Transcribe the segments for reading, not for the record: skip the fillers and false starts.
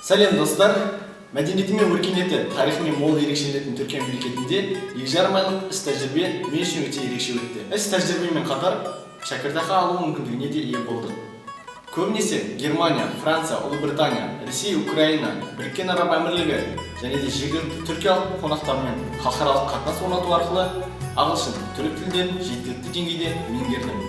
Сәлем достар! Мәдениеті мен өркениеті, тарихы мен мол ерекшеленетін Түркия мемлекетінде 2,5 айлық іс тәжірибе мен үшін өте ерекше өтті. Іс тәжірибемен қатар шәкіртақы алу мүмкіндігіне де ие болдық. Көбінесе Германия, Франция, Ұлыбритания, Ресей, Украина, Біріккен Араб Әмірлігі және де жергілікті түркиялық қонақтармен халықаралық қатынас орнату арқылы ағылшын, түрік тілдерін жеткілікті деңгейде меңгердім.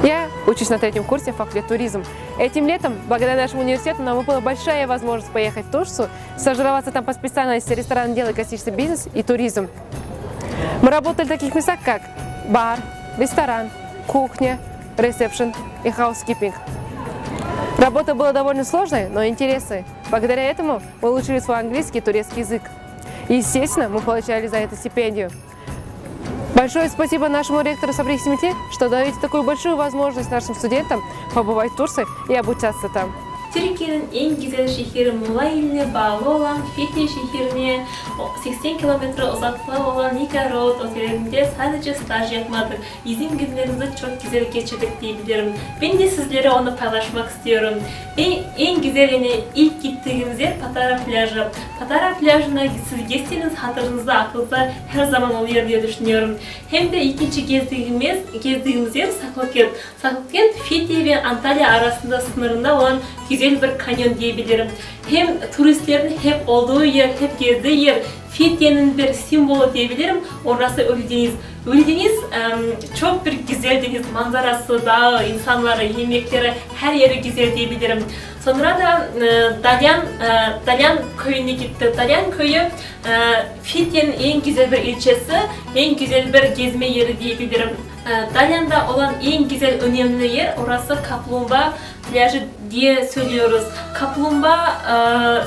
Я учусь на 3-м курсе факультет туризм. Этим летом, благодаря нашему университету, нам выпала большая возможность поехать в Турцию, стажироваться там по специальности ресторанное дело, гостиничный бизнес и туризм. Мы работали в таких местах, как бар, ресторан, кухня, ресепшн и хаускипинг. Работа была довольно сложной, но интересной. Благодаря этому мы улучшили свой английский и турецкий язык. И, естественно, мы получали за это стипендию. Большое спасибо нашему ректору Сабрих Симите, что даете такую большую возможность нашим студентам побывать в Турции и обучаться там. Türkiye'nin en güzel şehri Muğla iline bağlı olan Fethiye şehrine 80 kilometre uzaklığı olan Nika Road otelinde sadece staj yapmadık. İzin günlerimizi çok güzel geçirdik diyebilirim. Ben de sizlere onu paylaşmak istiyorum. En güzel ilk gittiğimiz yer Patara plajı. Patara plajına siz geçseniz hatırınızda aklınızda her zaman oluyor diye düşünüyorum. Hem de ikinci gezdiğimiz yer Saklıkent. Saklıkent Fethiye ve Antalya arasında sınırında olan güzel bir kanyon diyebilirim. Hem turistlerin hep olduğu yer, hep gezdiği yer, Fethiye'nin bir simvolu diyebilirim. Orası Ölüdeniz. Ölüdeniz çok bir güzel deniz. Manzarası, dağı, insanları, yemekleri, her yeri güzel diyebilirim. Sonra da Dalyan köyüne gittik. Dalyan köyü Fethiye'nin en güzel bir ilçesi, en güzel bir gezme yeri diyebilirim. Dalyan'da olan en güzel önemli yer orası Kaplumbağa plajı diye söylüyoruz. Kaplumbağa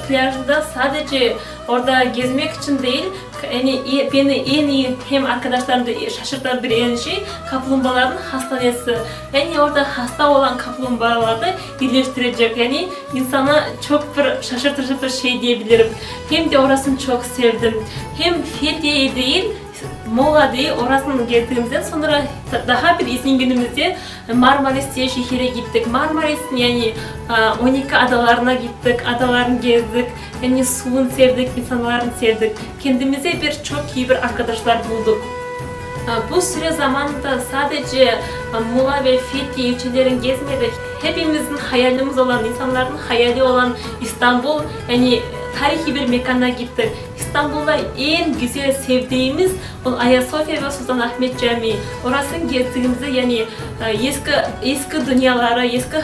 plajında sadece orada gezmek için değil, beni en iyi hem arkadaşlarım da şaşırtan bir en şey kaplumbağaların hastanesi. Yani orada hasta olan kaplumbağaları birleştirecek. Yani insana çok bir şaşırtıcı bir şey diyebilirim. Hem de orasını çok sevdim. Hem Fethiye değil, Muğla değil, orasını gezdiğimizden sonra daha bir izin günümüzde Marmaris diye şehire gittik. Marmaris'in yani 12 adalarına gittik, adalarını gezdik. Yani suyunu sevdik, insanlarını sevdik. Kendimize çok iyi bir arkadaşlar bulduk. Bu süre zamanında sadece Muğla ve Fethiye ilçelerini gezmedik. Hepimizin hayalimiz olan, insanların hayali olan İstanbul, yani tarihi bir mekana gittik. İstanbul'da en güzel sevdiğimiz Ayasofya ve Sultanahmet Camii. Orasını gezdiğimizde yani eski dünyaları, eski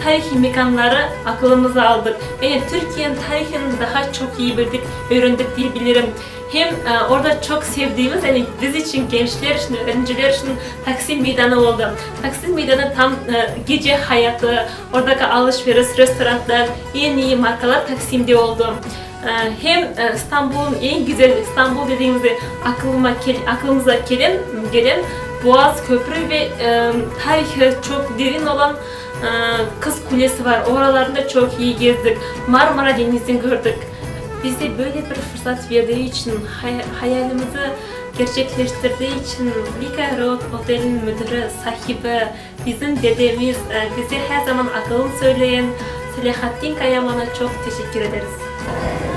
tarihi mekanları aklımıza aldık. Yani Türkiye'nin tarihini daha çok iyi bildik, öğrendik diyebilirim. Hem orada çok sevdiğimiz, yani biz için, gençler için, öğrenciler için Taksim Meydanı oldu. Taksim Meydanı tam gece hayatı, oradaki alışveriş, restoranlar, en iyi markalar Taksim'de oldu. Hem İstanbul'un en güzel, İstanbul dediğimizde aklımıza gelen Boğaz Köprü ve tarihi çok derin olan Kız Kulesi var. Oralarında çok iyi gezdik. Marmara Denizi'ni gördük. Bize böyle bir fırsat verdiği için, hayalimizi gerçekleştirdiği için Nika Road Otel'in müdürü, sahibi, bizim dedemiz, bize her zaman akılını söyleyen Selahattin Kayaman'a çok teşekkür ederiz.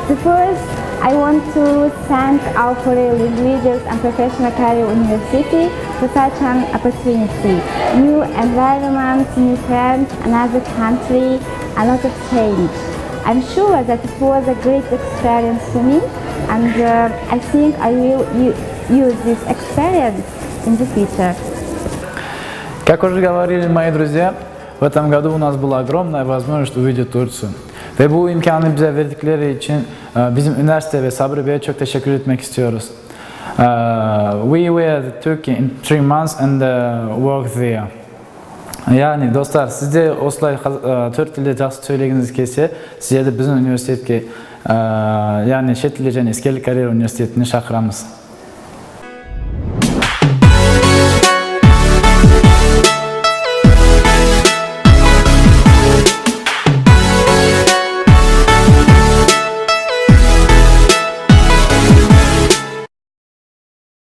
First, I want to thank our foreign leaders and professional career university for such an opportunity. New environment, new friends, another country, a lot of change. I'm sure that it was a great experience for me, and I think I will use this experience in the future. Как уже говорили мои друзья, в этом году у нас была огромная возможность увидеть Турцию. Ve bu imkanı bize verdikleri için bizim üniversite ve Sabri Bey'e çok teşekkür etmek istiyoruz. We were in Turkey in 3 months and worked there. Yani dostlar, siz de осылай Türk тілде жақсы сөйлегіңіз келсе, сізді біздің университетке, яғни шет тілі және іскерлік карьера университетіне шақырамыз.